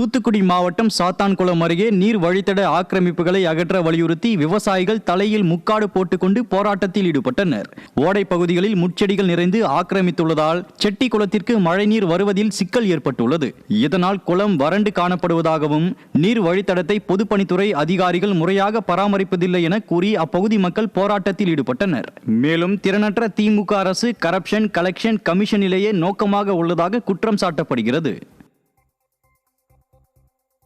தூத்துக்குடி மாவட்டம் சாத்தான்குளம் அருகே நீர் வழித்தட ஆக்கிரமிப்புகளை அகற்ற வலியுறுத்தி விவசாயிகள் தலையில் முக்காடு போட்டுக்கொண்டு போராட்டத்தில் ஈடுபட்டனர். ஓடை பகுதிகளில் முட்செடிகள் நிறைந்து ஆக்கிரமித்துள்ளதால் செட்டி குளத்திற்கு மழைநீர் வருவதில் சிக்கல் ஏற்பட்டுள்ளது. இதனால் குளம் வறண்டு காணப்படுவதாகவும் நீர் வழித்தடத்தை பொதுப்பணித்துறை அதிகாரிகள் முறையாக பராமரிப்பதில்லை என கூறி அப்பகுதி மக்கள் போராட்டத்தில் ஈடுபட்டனர். மேலும் திறனற்ற திமுக அரசு கரப்ஷன் கலெக்ஷன் கமிஷனிலேயே நோக்கமாக உள்ளதாக குற்றம் சாட்டப்படுகிறது.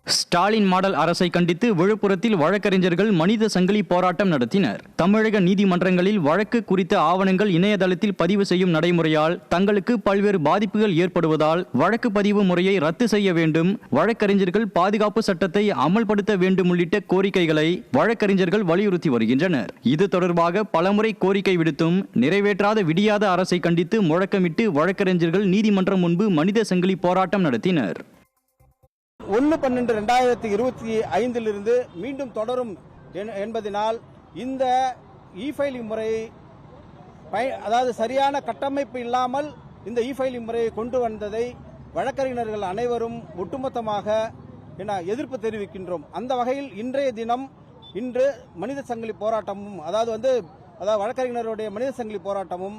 ஸ்டாலின் மாடல் அரசை கண்டித்து விழுப்புரத்தில் வழக்கறிஞர்கள் மனித சங்கிலி போராட்டம் நடத்தினர். தமிழக நீதிமன்றங்களில் வழக்கு குறித்த ஆவணங்கள் இணையதளத்தில் பதிவு செய்யும் நடைமுறையால் தங்களுக்கு பல்வேறு பாதிப்புகள் ஏற்படுவதால் வழக்கு பதிவு முறையை ரத்து செய்ய வேண்டும், வழக்கறிஞர்கள் பாதுகாப்பு சட்டத்தை அமல்படுத்த வேண்டும் உள்ளிட்ட கோரிக்கைகளை வழக்கறிஞர்கள் வலியுறுத்தி வருகின்றனர். இது தொடர்பாக பலமுறை கோரிக்கை விடுத்தும் நிறைவேற்றாத விடியாத அரசை கண்டித்து முழக்கமிட்டு வழக்கறிஞர்கள் நீதிமன்றம் முன்பு மனித சங்கிலி போராட்டம் நடத்தினர். 1/12/2025 மீண்டும் தொடரும் என்பதனால் இந்த இ-ஃபைலிங் முறை அதாவது சரியான கட்டமைப்பு இல்லாமல் இந்த இ-ஃபைலிங் முறையை கொண்டு வந்ததை வழக்கறிஞர்கள் அனைவரும் ஒட்டுமொத்தமாக எதிர்ப்பு தெரிவிக்கின்றோம். அந்த வகையில் இன்றைய தினம் மனித சங்கிலி போராட்டமும் அதாவது வழக்கறிஞருடைய மனித சங்கிலி போராட்டமும்.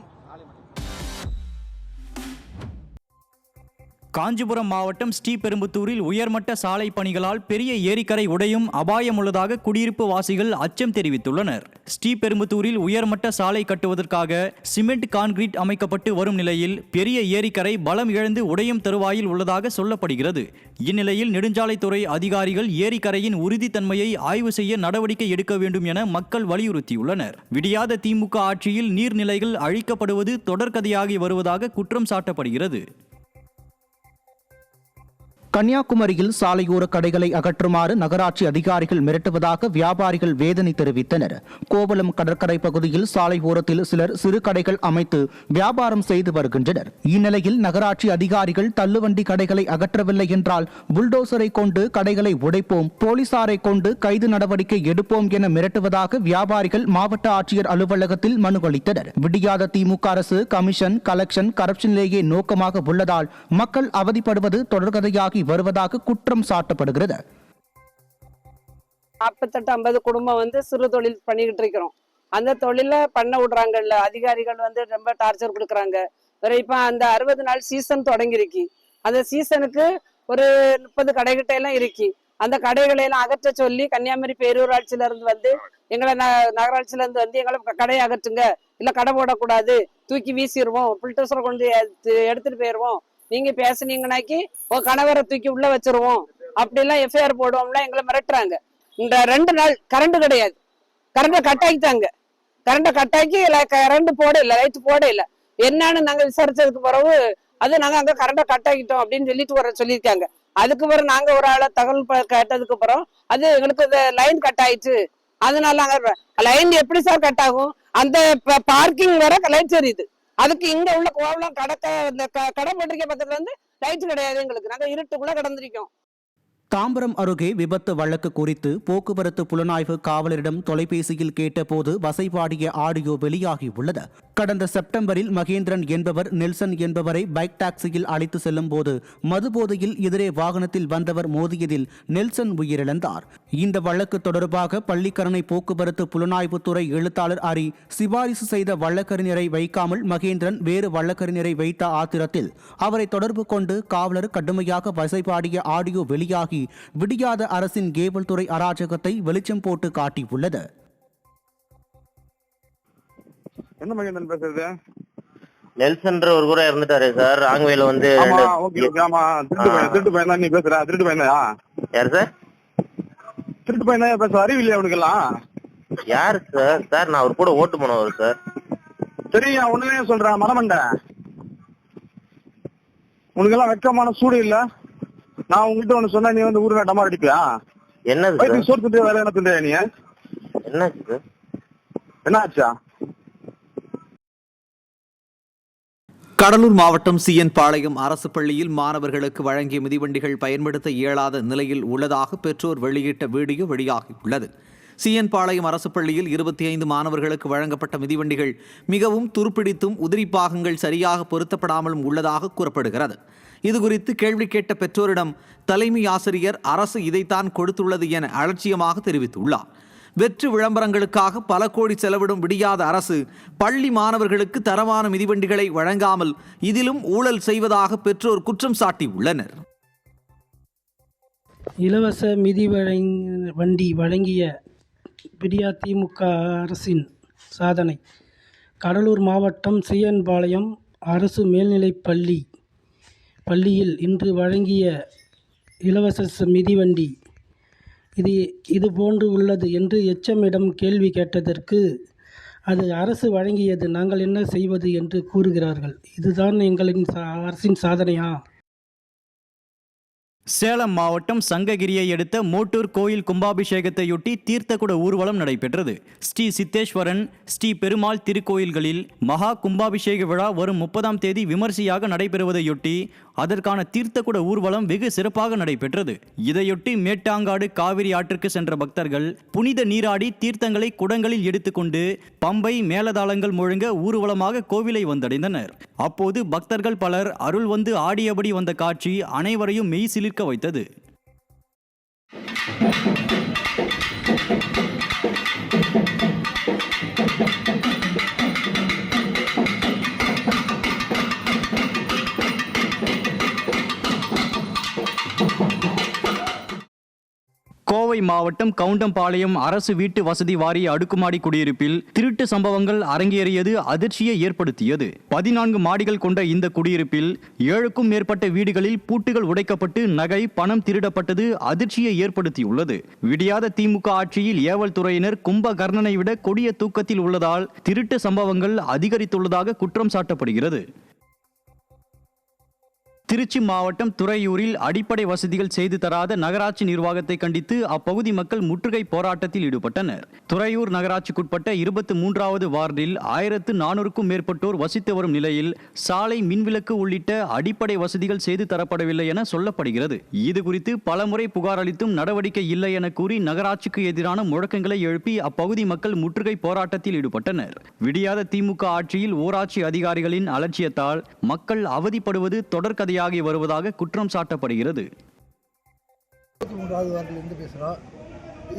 காஞ்சிபுரம் மாவட்டம் ஸ்ரீபெரும்புத்தூரில் உயர்மட்ட சாலை பணிகளால் பெரிய ஏரிக்கரை உடையும் அபாயம் உள்ளதாக குடியிருப்பு வாசிகள் அச்சம் தெரிவித்துள்ளனர். ஸ்ரீபெரும்புத்தூரில் உயர்மட்ட சாலை கட்டுவதற்காக சிமெண்ட் கான்கிரீட் அமைக்கப்பட்டு வரும் நிலையில் பெரிய ஏரிக்கரை பலம் இழந்து உடையும் தருவாயில் உள்ளதாக சொல்லப்படுகிறது. இந்நிலையில் நெடுஞ்சாலைத்துறை அதிகாரிகள் ஏரிக்கரையின் உறுதித்தன்மையை ஆய்வு செய்ய நடவடிக்கை எடுக்க வேண்டும் என மக்கள் வலியுறுத்தியுள்ளனர். விடியாத திமுக ஆட்சியில் நீர்நிலைகள் அழிக்கப்படுவது தொடர்கதையாகி வருவதாக குற்றம் சாட்டப்படுகிறது. கன்னியாகுமரியில் சாலையோர கடைகளை அகற்றுமாறு நகராட்சி அதிகாரிகள் மிரட்டுவதாக வியாபாரிகள் வேதனை தெரிவித்தனர். கோவளம் கடற்கரை பகுதியில் சாலை ஓரத்தில் சிலர் சிறு கடைகள் அமைத்து வியாபாரம் செய்து வருகின்றனர். இந்நிலையில் நகராட்சி அதிகாரிகள் தள்ளுவண்டி கடைகளை அகற்றவில்லை என்றால் புல்டோசரை கொண்டு கடைகளை உடைப்போம், போலீசாரை கொண்டு கைது நடவடிக்கை எடுப்போம் என மிரட்டுவதாக வியாபாரிகள் மாவட்ட ஆட்சியர் அலுவலகத்தில் மனு அளித்தனர். விடியாத திமுக அரசு கமிஷன் கலெக்ஷன் கரப்ஷனிலேயே நோக்கமாக உள்ளதால் மக்கள் அவதிப்படுவது தொடர்கதையாகி வருவதாக குற்றம் சாட்டப்படுகிறது. 48-50 குடும்பம் சிறு தொழில் பண்ணிக்கிட்டு இருக்கிறோம். அந்த தொழில பண்ண விடுறாங்கல்ல அதிகாரிகள் ரொம்ப டார்ச்சர் கொடுக்குறாங்க. இப்ப அந்த 60 நாள் சீசன் தொடங்கிருக்கு. அந்த சீசனுக்கு ஒரு 30 கடைகிட்ட எல்லாம் இருக்கு. அந்த கடைகளை எல்லாம் அகற்ற சொல்லி கன்னியாகுமரி பேரூராட்சியில இருந்து எங்களை நகராட்சியில இருந்து எங்களை கடையை அகற்றுங்க, இல்ல கடை போடக்கூடாது, தூக்கி வீசிடுவோம், புல்டோசரை கொண்டு எடுத்துட்டு போயிருவோம், நீங்க பேசுனீங்கன்னாக்கி உங்க கணவரை தூக்கி உள்ள வச்சிருவோம், அப்படிலாம் எஃப்ஐஆர் போடுவோம்ல எங்களை மிரட்டுறாங்க. இந்த 2 நாள் கரண்ட் கிடையாது, கரண்ட கட்டாக்கிட்டாங்க. கரண்ட கட்டாக்கி கரண்ட் போட இல்ல, லைட் போட இல்ல. என்னன்னு நாங்க விசாரிச்சதுக்கு பிறகு நாங்க அங்க கரண்ட கட்டாக்கிட்டோம் அப்படின்னு சொல்லிட்டு சொல்லியிருக்காங்க. அதுக்கு பிறகு நாங்க ஒரு ஆளை தகவல் கேட்டதுக்கு அப்புறம் எங்களுக்கு இந்த லைன் கட் ஆயிடுச்சு, அதனால அங்க லைன் எப்படி சார் கட் ஆகும், அந்த பார்க்கிங் வர லைட் தெரியுது, அதுக்கு இங்க உள்ள கோவலம் கடை போட்டிருக்க பக்கத்துல லைட் கிடையாது, எங்களுக்கு நாங்க இருட்டுக்குள்ள கடந்திருக்கோம். தாம்பரம் அருகே விபத்து வழக்கு குறித்து போக்குவரத்து புலனாய்வு காவலரிடம் தொலைபேசியில் கேட்டபோது வசைபாடிய ஆடியோ வெளியாகி உள்ளது. கடந்த செப்டம்பரில் மகேந்திரன் என்பவர் நெல்சன் என்பவரை பைக் டாக்ஸியில் அழைத்து செல்லும் போது மதுபோதையில் எதிரே வாகனத்தில் வந்தவர் மோதியதில் நெல்சன் உயிரிழந்தார். இந்த வழக்கு தொடர்பாக பள்ளிக்கரணை போக்குவரத்து புலனாய்வுத்துறை எழுத்தாளர் அரி சிபாரிசு செய்த வழக்கறிஞரை வைக்காமல் மகேந்திரன் வேறு வழக்கறிஞரை வைத்த ஆத்திரத்தில் அவரை தொடர்பு கொண்டு காவலர் கடுமையாக வசைபாடிய ஆடியோ வெளியாகி விடியாத அரசின் கேபிள் துறை அராஜகத்தை வெளிச்சம் போட்டு காட்டியுள்ளது. என்ன மகேந்திரன் பேசுறது? நெல்சன் ஒரு கூட இருந்துட்டாரு சார். ராங்வேல திருட்டு பையன் நீ பேசுற? திருட்டு பையனா? யார் சார்? திருட்டு பையனா பேச அறிவில்லையா அவனுக்கெல்லாம்? யாரு சார்? சார் நான் அவர் கூட ஓட்டு போனவர் சார். தெரியும், ஒண்ணுமே சொல்றேன் மனமண்ட. உனக்கெல்லாம் வெக்கமான சூடு இல்ல? நான் உங்ககிட்ட ஒண்ணு சொன்னா நீ ஊர்ல டமார் அடிப்பியா? என்னது சோறு திட்டு வேற என்ன தின்றியா நீ? என்னாச்சு சார்? என்ன ஆச்சா? கடலூர் மாவட்டம் சிஎன் பாளையம் அரசு பள்ளியில் மாணவர்களுக்கு வழங்கிய மிதிவண்டிகள் பயன்படுத்த இயலாத நிலையில் உள்ளதாக பெற்றோர் வெளியிட்ட வீடியோ வெளியாகியுள்ளது. சிஎன் பாளையம் அரசு பள்ளியில் 25 மாணவர்களுக்கு வழங்கப்பட்ட மிதிவண்டிகள் மிகவும் துருப்பிடித்தும் உதிரி பாகங்கள் சரியாக பொருத்தப்படாமலும் உள்ளதாக கூறப்படுகிறது. இதுகுறித்து கேள்வி கேட்ட பெற்றோரிடம் தலைமை ஆசிரியர் அரசு இதைத்தான் கொடுத்துள்ளது என அலட்சியமாக தெரிவித்துள்ளார். வெற்று விளம்பரங்களுக்காக பல கோடி செலவிடும் விடியாத அரசு பள்ளி மாணவர்களுக்கு தரமான மிதிவண்டிகளை வழங்காமல் இதிலும் ஊழல் செய்வதாக பெற்றோர் குற்றம் சாட்டியுள்ளனர். இலவச வண்டி வழங்கிய விடியா திமுக அரசின் சாதனை. கடலூர் மாவட்டம் சீயன்பாளையம் அரசு மேல்நிலைப் பள்ளியில் இன்று வழங்கிய இலவச மிதிவண்டி இது போன்று உள்ளது என்று எச்சமிடம் கேள்வி கேட்டதற்கு அது அரசு வழங்கியது, நாங்கள் என்ன செய்வது என்று கூறுகிறார்கள். இதுதான் எங்களின் அரசின் சாதனையா? சேலம் மாவட்டம் சங்ககிரியை அடுத்த மோட்டூர் கோயில் கும்பாபிஷேகத்தையொட்டி தீர்த்தக்குட ஊர்வலம் நடைபெற்றது. ஸ்ரீ சித்தேஸ்வரன், ஸ்ரீ பெருமாள் திருக்கோயில்களில் மகா கும்பாபிஷேக விழா வரும் 30ஆம் தேதி விமர்சையாக நடைபெறுவதையொட்டி அதற்கான தீர்த்தக்குட ஊர்வலம் வெகு சிறப்பாக நடைபெற்றது. இதையொட்டி மேட்டாங்காடு காவிரி ஆற்றுக்கு சென்ற பக்தர்கள் புனித நீராடி தீர்த்தங்களை குடங்களில் எடுத்துக்கொண்டு பம்பை மேலதாளங்கள் முழங்க ஊர்வலமாக கோவிலை வந்தடைந்தனர். அப்போது பக்தர்கள் பலர் அருள் வந்து ஆடியபடி வந்த காட்சி அனைவரையும் மெய் சிலிர்க்க வைத்தது. கோவை மாவட்டம் கவுண்டம்பாளையம் அரசு வீட்டு வசதி வாரிய அடுக்குமாடி குடியிருப்பில் திருட்டு சம்பவங்கள் அரங்கேறியது அதிர்ச்சியை ஏற்படுத்தியது. 14 மாடிகள் கொண்ட இந்த குடியிருப்பில் 7க்கும் மேற்பட்ட வீடுகளில் பூட்டுகள் உடைக்கப்பட்டு நகை, பணம் திருடப்பட்டது அதிர்ச்சியை ஏற்படுத்தியுள்ளது. விடியாத திமுக ஆட்சியில் ஏவல் துறையினர் கும்பகர்ணனை விட கொடிய தூக்கத்தில் உள்ளதால் திருட்டு சம்பவங்கள் அதிகரித்துள்ளதாக குற்றம் சாட்டப்படுகிறது. திருச்சி மாவட்டம் துறையூரில் அடிப்படை வசதிகள் செய்து தராத நகராட்சி நிர்வாகத்தை கண்டித்து அப்பகுதி மக்கள் முற்றுகை போராட்டத்தில் ஈடுபட்டனர். துறையூர் நகராட்சிக்குட்பட்ட 23வது வார்டில் 1400க்கும் மேற்பட்டோர் வசித்து வரும் நிலையில் சாலை, மின்விளக்கு உள்ளிட்ட அடிப்படை வசதிகள் செய்து தரப்படவில்லை என சொல்லப்படுகிறது. இதுகுறித்து பலமுறை புகார் அளித்தும் நடவடிக்கை இல்லை என கூறி நகராட்சிக்கு எதிரான முழக்கங்களை எழுப்பி அப்பகுதி மக்கள் முற்றுகை போராட்டத்தில் ஈடுபட்டனர். விடியாத திமுக ஆட்சியில் ஊராட்சி அதிகாரிகளின் அலட்சியத்தால் மக்கள் அவதிப்படுவது தொடர்கதை வருவதாக குற்றம் சாட்டப்படுகிறது. 23வது வார்டிலிருந்து பேசுகிறோம்.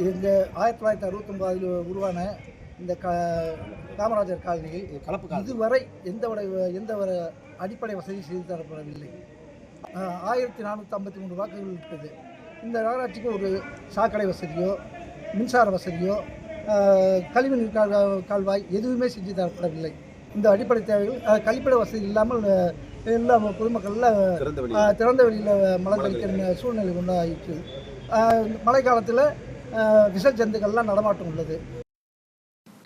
இந்த 1969 உருவான இந்த காமராஜர் காலனியில் இதுவரை எந்த ஒரு அடிப்படை வசதி செய்து தரப்படவில்லை. 1453 வாக்குகள் இருக்குது. இந்த நகராட்சிக்கு ஒரு சாக்கடை வசதியோ, மின்சார வசதியோ, கழிவுநீர் கால்வாய் எதுவுமே செஞ்சு தரப்படவில்லை. இந்த அடிப்படை தேவைகள் கழிப்பிட வசதி இல்லாமல் எல்லா பொதுமக்களில் திறந்த வெளியில் மலம் கழிக்கிற சூழ்நிலை உண்டாயிற்று. மழை காலத்தில் விஷ ஜந்துக்கள்லாம் நடமாட்டம் உள்ளது.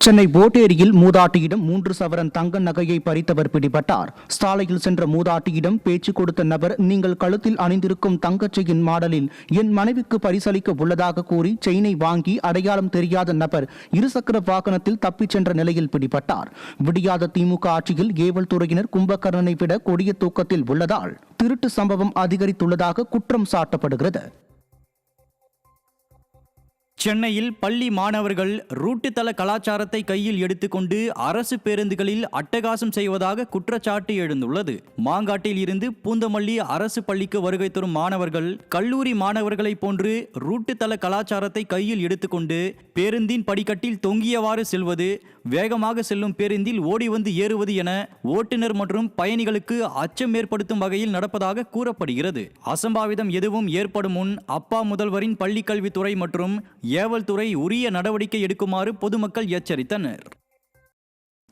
சென்னை போட்டேரியில் மூதாட்டியிடம் 3 சவரன் தங்க நகையை பறித்தவர் பிடிபட்டார். சாலையில் சென்ற மூதாட்டியிடம் பேச்சு கொடுத்த நபர், நீங்கள் கழுத்தில் அணிந்திருக்கும் தங்கச்செயின் மாடலில் என் மனைவிக்கு பரிசளிக்க உள்ளதாக கூறி செயினை வாங்கி அடையாளம் தெரியாத நபர் இருசக்கர வாகனத்தில் தப்பிச் சென்ற நிலையில் பிடிபட்டார். விடியாத திமுக ஆட்சியில் ஏவல் துறையினர் கும்பகர்ணனை விட கொடிய தூக்கத்தில் உள்ளதால் திருட்டு சம்பவம் அதிகரித்துள்ளதாக குற்றம் சாட்டப்படுகிறது. சென்னையில் பள்ளி மாணவர்கள் ரூட்டுத்தள கலாச்சாரத்தை கையில் எடுத்துக்கொண்டு அரசு பேருந்துகளில் அட்டகாசம் செய்வதாக குற்றச்சாட்டு எழுந்துள்ளது. மாங்காட்டில் இருந்து பூந்தமல்லி அரசு பள்ளிக்கு வருகை தரும் மாணவர்கள் கல்லூரி மாணவர்களைப் போன்று ரூட்டுத்தள கலாச்சாரத்தை கையில் எடுத்துக்கொண்டு பேருந்தின் படிக்கட்டில் தொங்கியவாறு செல்வது, வேகமாக செல்லும் பேருந்தில் ஓடி வந்து ஏறுவது என ஓட்டுநர் மற்றும் பயணிகளுக்கு அச்சம் ஏற்படுத்தும் வகையில் நடப்பதாக கூறப்படுகிறது. அசம்பாவிதம் எதுவும் ஏற்படும் முன் அப்பா முதல்வரின் பள்ளிக்கல்வித்துறை மற்றும் ஏவல் துறை உரிய நடவடிக்கை எடுக்குமாறு பொதுமக்கள் எச்சரித்தனர்.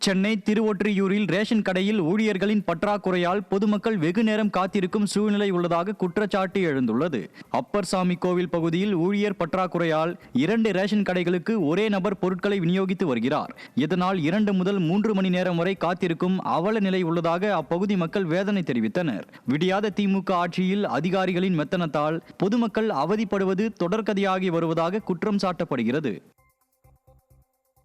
சென்னை திருவொற்றியூரில் ரேஷன் கடையில் ஊழியர்களின் பற்றாக்குறையால் பொதுமக்கள் வெகு நேரம் காத்திருக்கும் சூழ்நிலை உள்ளதாக குற்றச்சாட்டு எழுந்துள்ளது. அப்பர் சாமி கோவில் பகுதியில் ஊழியர் பற்றாக்குறையால் 2 ரேஷன் கடைகளுக்கு ஒரே நபர் பொருட்களை விநியோகித்து வருகிறார். இதனால் 2 முதல் 3 மணி நேரம் வரை காத்திருக்கும் அவல நிலை உள்ளதாக அப்பகுதி மக்கள் வேதனை தெரிவித்தனர். விடியாத திமுக ஆட்சியில் அதிகாரிகளின் மெத்தனத்தால் பொதுமக்கள் அவதிப்படுவது தொடர்கதையாகி வருவதாக குற்றம் சாட்டப்படுகிறது.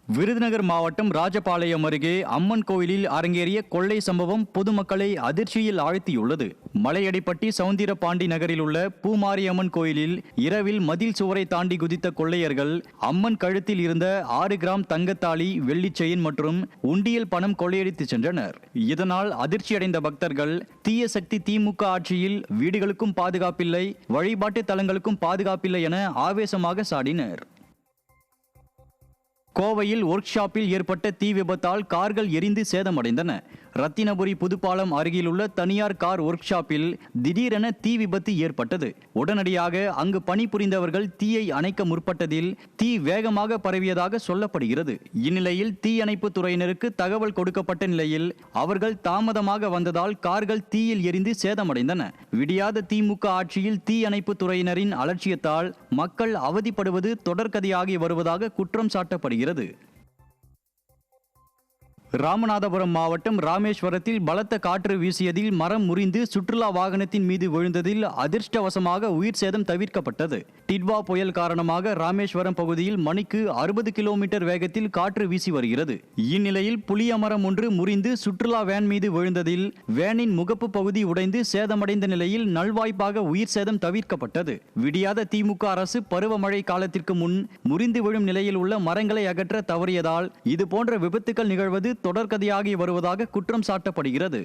விருதுநகர் மாவட்டம் ராஜபாளையம் அருகே அம்மன் கோயிலில் அரங்கேறிய கொள்ளை சம்பவம் பொதுமக்களை அதிர்ச்சியில் ஆழ்த்தியுள்ளது. மலையடிப்பட்டி சவுந்திரபாண்டி நகரில் உள்ள பூமாரியம்மன் கோயிலில் இரவில் மதில் சுவரை தாண்டி குதித்த கொள்ளையர்கள் அம்மன் கழுத்தில் இருந்த 6 கிராம் தங்கத்தாலி, வெள்ளிச் செயின் மற்றும் உண்டியல் பணம் கொள்ளையடித்து சென்றனர். இதனால் அதிர்ச்சியடைந்த பக்தர்கள் தீய சக்தி திமுக ஆட்சியில் வீடுகளுக்கும் பாதுகாப்பில்லை, வழிபாட்டு தலங்களுக்கும் பாதுகாப்பில்லை என ஆவேசமாக சாடினர். கோவையில் ஒர்க் ஷாப்பில் ஏற்பட்ட தீ விபத்தால் கார்கள் எரிந்து சேதமடைந்தன. ரத்தினபுரி புதுப்பாலம் அருகில் உள்ள தனியார் கார் ஒர்க் ஷாப்பில் திடீரென தீ விபத்து ஏற்பட்டது. உடனடியாக அங்கு பணிபுரிந்தவர்கள் தீயை அணைக்க முற்பட்டதில் தீ வேகமாக பரவியதாக சொல்லப்படுகிறது. இந்நிலையில் தீயணைப்பு துறையினருக்கு தகவல் கொடுக்கப்பட்ட நிலையில் அவர்கள் தாமதமாக வந்ததால் கார்கள் தீயில் எரிந்து சேதமடைந்தன. விடியாத திமுக ஆட்சியில் தீயணைப்பு துறையினரின் அலட்சியத்தால் மக்கள் அவதிப்படுவது தொடர்கதையாகி வருவதாக குற்றம் சாட்டப்படுகிறது. ராமநாதபுரம் மாவட்டம் ராமேஸ்வரத்தில் பலத்த காற்று வீசியதில் மரம் முறிந்து சுற்றுலா வாகனத்தின் மீது விழுந்ததில் அதிர்ஷ்டவசமாக உயிர் சேதம் தவிர்க்கப்பட்டது. டிட்வா புயல் காரணமாக ராமேஸ்வரம் பகுதியில் மணிக்கு 60 கிலோமீட்டர் வேகத்தில் காற்று வீசி வருகிறது. இந்நிலையில் புளிய மரம் ஒன்று முறிந்து சுற்றுலா வேன் மீது விழுந்ததில் வேனின் முகப்பு பகுதி உடைந்து சேதமடைந்த நிலையில் நல்வாய்ப்பாக உயிர் சேதம் தவிர்க்கப்பட்டது. விடியாத திமுக அரசு பருவமழை காலத்திற்கு முன் முறிந்து விழும் நிலையில் உள்ள மரங்களை அகற்ற தவறியதால் இதுபோன்ற விபத்துக்கள் நிகழ்வது தொடர்கதையாகி வருவதாக குற்றம் சாட்டப்படுகிறது.